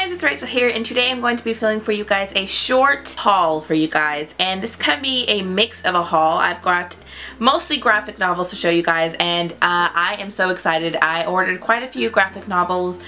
guys, it's Rachel here, and today I'm going to be filming for you guys a short haul for you guys, and this is going to be a mix of a haul. I've got mostly graphic novels to show you guys, and I am so excited. I ordered quite a few graphic novels.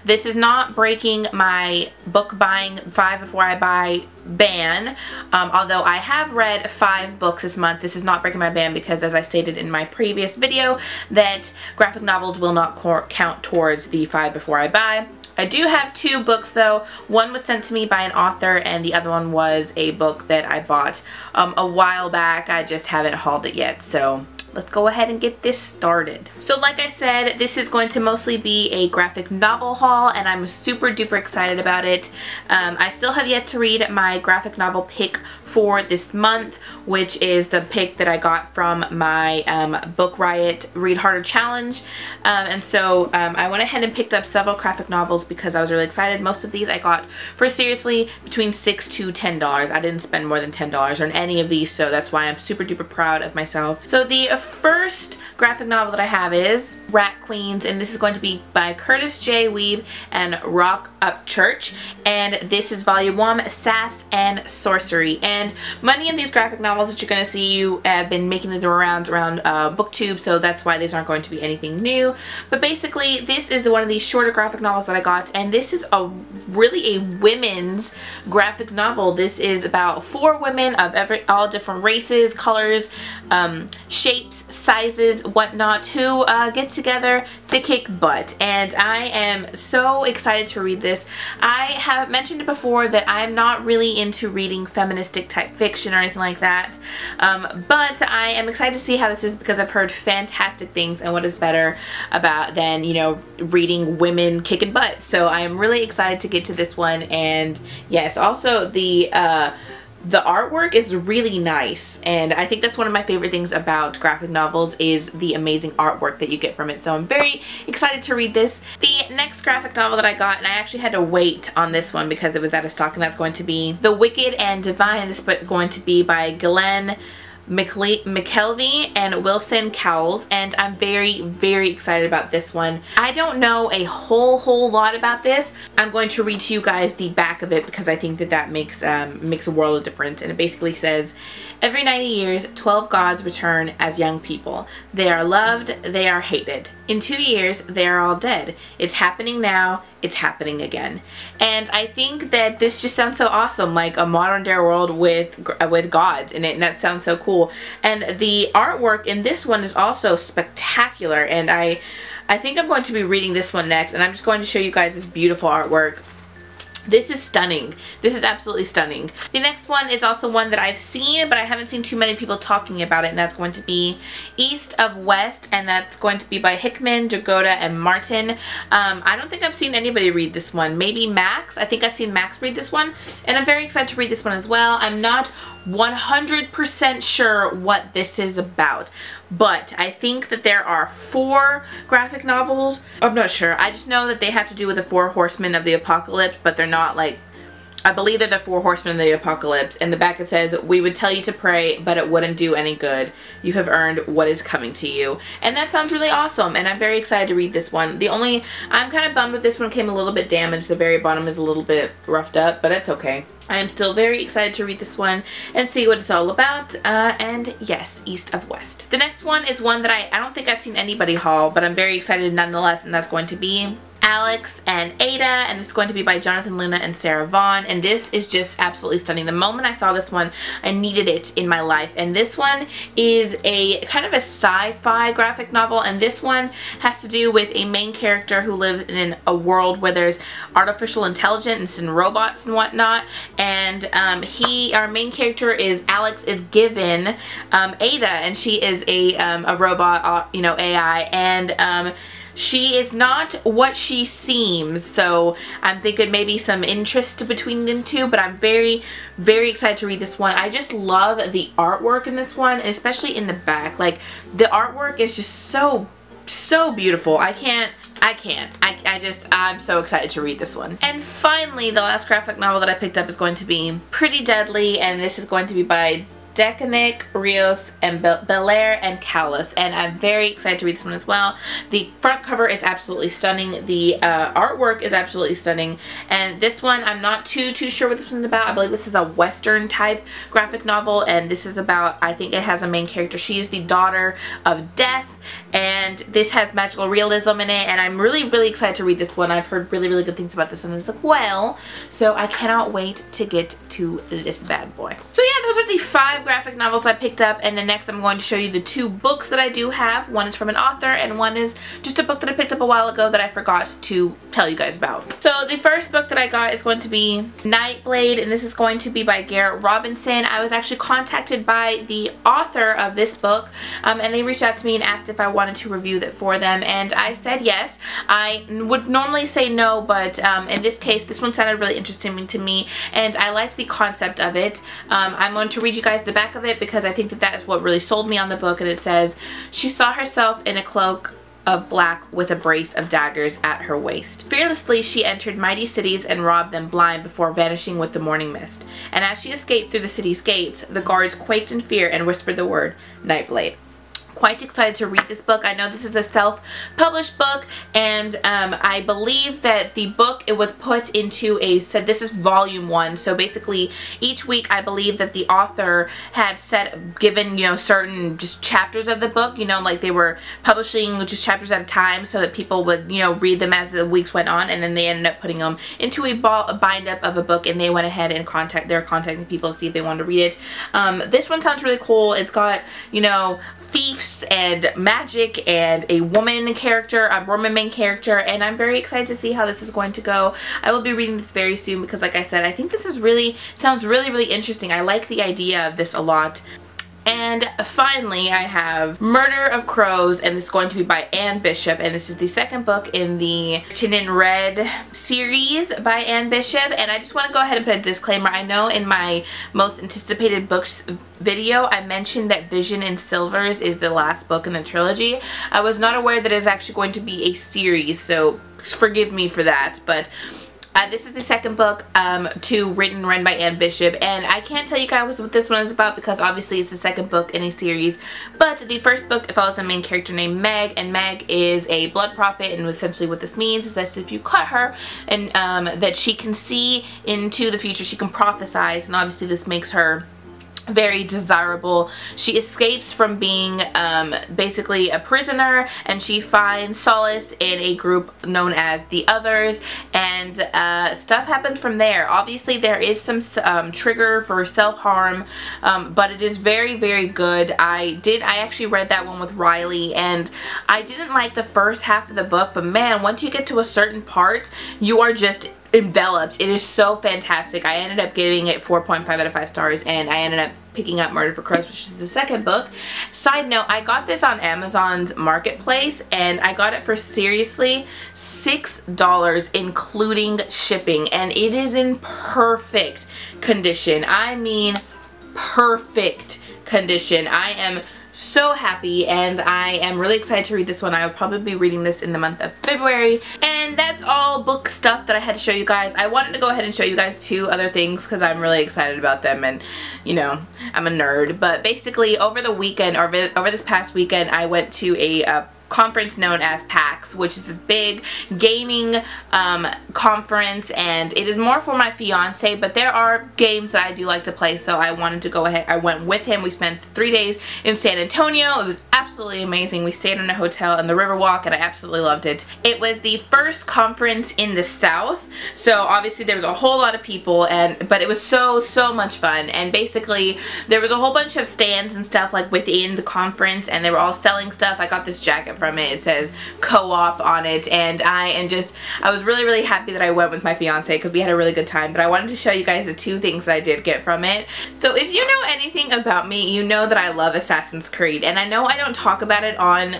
This is not breaking my book buying 5 before I buy ban, although I have read 5 books this month. This is not breaking my ban because, as I stated in my previous video, that graphic novels will not count towards the 5 before I buy. I do have 2 books though. One was sent to me by an author and the other one was a book that I bought a while back. I just haven't hauled it yet, so let's go ahead and get this started. So like I said, this is going to mostly be a graphic novel haul, and I'm super duper excited about it. I still have yet to read my graphic novel pick for this month, which is the pick that I got from my Book Riot Read Harder Challenge. And so I went ahead and picked up several graphic novels because I was really excited. Most of these I got for seriously between $6 to $10. I didn't spend more than $10 on any of these, so that's why I'm super duper proud of myself. So the first graphic novel that I have is Rat Queens, and this is going to be by Curtis J. Weeb and Rock Up Church, and this is volume 1, Sass and Sorcery. And many of these graphic novels that you're going to see have been making the rounds around BookTube, so that's why these aren't going to be anything new. But basically, this is one of these shorter graphic novels that I got, and this is really a women's graphic novel. This is about 4 women of all different races, colors, shapes, sizes, whatnot, who get together to kick butt, and I am so excited to read this. I have mentioned it before that I'm not really into reading feministic type fiction or anything like that, but I am excited to see how this is because I've heard fantastic things, and what is better than, you know, reading women kicking butt. So I am really excited to get to this one. And yes, also the artwork is really nice, and I think that's one of my favorite things about graphic novels is the amazing artwork that you get from it. So I'm very excited to read this. The next graphic novel that I got, and I actually had to wait on this one because it was out of stock, and that's going to be The Wicked and Divine. This is going to be by Glenn McKelvey and Wilson Cowles, and I'm very, very excited about this one. I don't know a whole lot about this. I'm going to read to you guys the back of it because I think that makes a world of difference. And it basically says, every 90 years 12 gods return as young people. They are loved, they are hated. In 2 years they are all dead. It's happening now, it's happening again. And I think that this just sounds so awesome, like a modern day world with gods in it, and that sounds so cool. And the artwork in this one is also spectacular, and I think I'm going to be reading this one next, and I'm just going to show you guys this beautiful artwork. This is stunning. This is absolutely stunning. The next one is also one that I've seen, but I haven't seen too many people talking about it, and that's going to be East of West, and that's going to be by Hickman, Jagoda, and Martin. I don't think I've seen anybody read this one. Maybe Max. I think I've seen Max read this one, and I'm very excited to read this one as well. I'm not 100% sure what this is about, but I think that there are 4 graphic novels. I'm not sure. I just know that they have to do with the 4 horsemen of the apocalypse, but they're not like, I believe they're the 4 horsemen of the apocalypse. In the back it says, we would tell you to pray, but it wouldn't do any good. You have earned what is coming to you. And that sounds really awesome, and I'm very excited to read this one. I'm kind of bummed that this one came a little bit damaged. The very bottom is a little bit roughed up, but it's okay. I am still very excited to read this one and see what it's all about, and yes, East of West. The next one is one that I don't think I've seen anybody haul, but I'm very excited nonetheless, and that's going to be Alex and Ada, and it's going to be by Jonathan Luna and Sarah Vaughn, and this is just absolutely stunning. The moment I saw this one, I needed it in my life, and this one is a kind of a sci-fi graphic novel, and this one has to do with a main character who lives in a world where there's artificial intelligence and robots and whatnot, and our main character is Alex is given Ada, and she is a robot, you know, AI, and she is not what she seems, so I'm thinking maybe some interest between them two, but I'm very, very excited to read this one. I just love the artwork in this one, and especially in the back. Like, the artwork is just so beautiful. I'm so excited to read this one. And finally, the last graphic novel that I picked up is going to be Pretty Deadly, and this is going to be by Decanic, Rios, and Belair, and Callus. And I'm very excited to read this one as well. The front cover is absolutely stunning. The artwork is absolutely stunning. And this one, I'm not too sure what this one's about. I believe this is a Western type graphic novel. And this is about, I think it has a main character. She is the daughter of Death. And this has magical realism in it. And I'm really excited to read this one. I've heard really good things about this one as well. So I cannot wait to get to this bad boy. So yeah, those are the 5 graphic novels I picked up, and then next I'm going to show you the 2 books that I do have. One is from an author and one is just a book that I picked up a while ago that I forgot to tell you guys about. So the first book that I got is going to be Nyteblayde, and this is going to be by Garrett Robinson. I was actually contacted by the author of this book, and they reached out to me and asked if I wanted to review that for them, and I said yes. I would normally say no, but in this case this one sounded really interesting to me, and I liked the concept of it. I'm going to read you guys the back of it because I think that is what really sold me on the book, and it says, "She saw herself in a cloak of black with a brace of daggers at her waist. Fearlessly she entered mighty cities and robbed them blind before vanishing with the morning mist. And as she escaped through the city's gates, the guards quaked in fear and whispered the word, Nyteblayde." Quite excited to read this book. I know this is a self-published book, and I believe that the book, it was put into said this is volume 1, so basically each week I believe that the author had given, you know, certain just chapters of the book, you know, like they were publishing just chapters at a time so that people would, you know, read them as the weeks went on, and then they ended up putting them into a bind up of a book, and they went ahead and they're contacting people to see if they wanted to read it. This one sounds really cool. It's got, you know, thieves and magic and a woman character, a woman main character, and I'm very excited to see how this is going to go. I will be reading this very soon because, like I said, I think this is sounds really interesting. I like the idea of this a lot. And finally, I have Murder of Crows, and this is going to be by Anne Bishop, and this is the second book in the Written in Red series by Anne Bishop. And I just want to go ahead and put a disclaimer. I know in my most anticipated books video, I mentioned that Vision in Silvers is the last book in the trilogy. I was not aware that it's actually going to be a series, so forgive me for that, but this is the second book Written and Read by Anne Bishop, and I can't tell you guys what this one is about because obviously it's the second book in a series, but the first book follows a main character named Meg, and Meg is a blood prophet, and essentially what this means is that if you cut her, and that she can see into the future, she can prophesize, and obviously this makes her very desirable. She escapes from being basically a prisoner, and she finds solace in a group known as the Others, and stuff happens from there. Obviously there is some trigger for self-harm, but it is very good. I actually read that one with Riley, and I didn't like the first half of the book, but man, once you get to a certain part, you are just enveloped. It is so fantastic. I ended up giving it 4.5 out of 5 stars, and I ended up picking up Murder for Crows, which is the second book. Side note, I got this on Amazon's Marketplace, and I got it for seriously $6 including shipping, and it is in perfect condition. I mean perfect condition. I am so happy, and I am really excited to read this one. I will probably be reading this in the month of February. And that's all book stuff that I had to show you guys. I wanted to go ahead and show you guys 2 other things because I'm really excited about them, and you know, I'm a nerd. But basically over the weekend, or over this past weekend, I went to a conference known as PAX, which is this big gaming conference, and it is more for my fiance, but there are games that I do like to play, so I wanted to go ahead. I went with him. We spent 3 days in San Antonio. It was absolutely amazing. We stayed in a hotel in the Riverwalk, and I absolutely loved it. It was the first conference in the South, so obviously there was a whole lot of people, but it was so much fun. And basically there was a whole bunch of stands and stuff like within the conference, and they were all selling stuff. I got this jacket from it. It says co-op on it, and I was really happy that I went with my fiance because we had a really good time. But I wanted to show you guys the 2 things that I did get from it. So if you know anything about me, you know that I love Assassin's Creed, and I know I don't talk about it on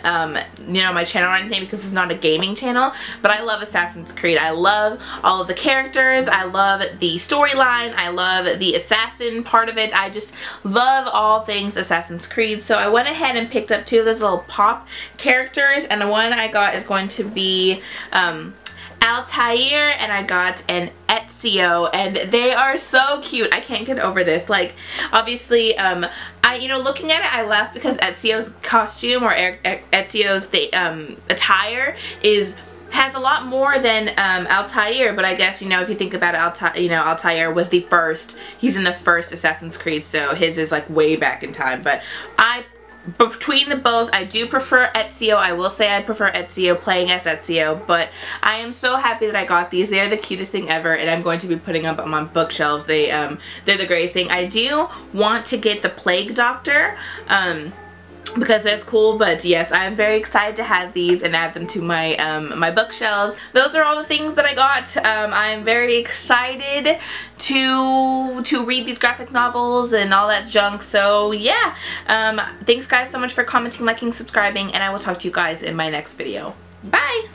you know, my channel or anything because it's not a gaming channel, but I love Assassin's Creed. I love all of the characters. I love the storyline. I love the assassin part of it. I just love all things Assassin's Creed. So I went ahead and picked up 2 of those little pop characters, and the one I got is going to be Altair, and I got an Ezio, and they are so cute. I can't get over this. Like, obviously, you know, looking at it, I laughed because Ezio's costume or Ezio's attire has a lot more than Altair, but I guess, you know, if you think about it, Altair was the first, he's in the first Assassin's Creed, so his is like way back in time. But between the both, I do prefer Ezio. I will say I prefer Ezio, playing as Ezio, but I am so happy that I got these. They're the cutest thing ever, and I'm going to be putting them on bookshelves. They're the greatest thing. I do want to get the Plague Doctor, because that's cool, but yes, I'm very excited to have these and add them to my my bookshelves. Those are all the things that I got. I'm very excited to read these graphic novels and all that junk. So yeah, thanks guys so much for commenting, liking, subscribing, and I will talk to you guys in my next video. Bye!